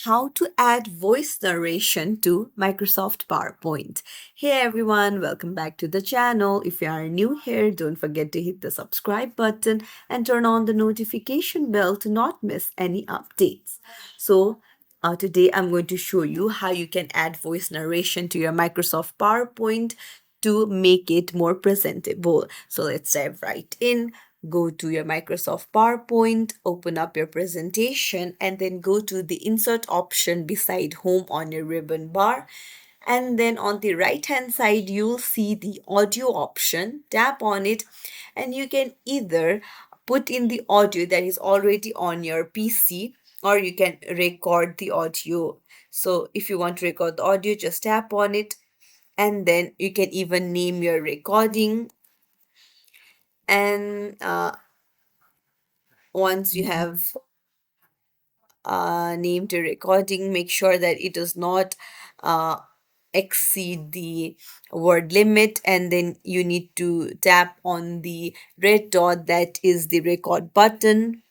how to add voice narration to Microsoft PowerPoint. Hey everyone, welcome back to the channel. If you are new here, don't forget to hit the subscribe button and turn on the notification bell to not miss any updates. Today I'm going to show you how you can add voice narration to your Microsoft PowerPoint to make it more presentable. So let's dive right in. Go to your Microsoft PowerPoint, open up your presentation, and then go to the insert option beside home on your ribbon bar. And then on the right hand side, you'll see the audio option. Tap on it, and you can either put in the audio that is already on your PC, or you can record the audio. So if you want to record the audio, just tap on it, and then you can even name your recording. And once you have named your recording, make sure that it does not uh, exceed the word limit, and then you need to tap on the red dot that is the record button,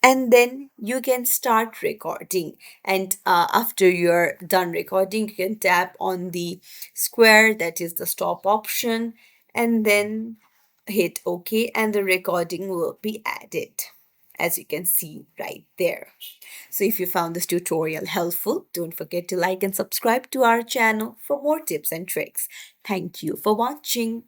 and then you can start recording. And after you're done recording, you can tap on the square that is the stop option, and then hit OK, and the recording will be added, as you can see right there. So if you found this tutorial helpful, don't forget to like and subscribe to our channel for more tips and tricks. Thank you for watching.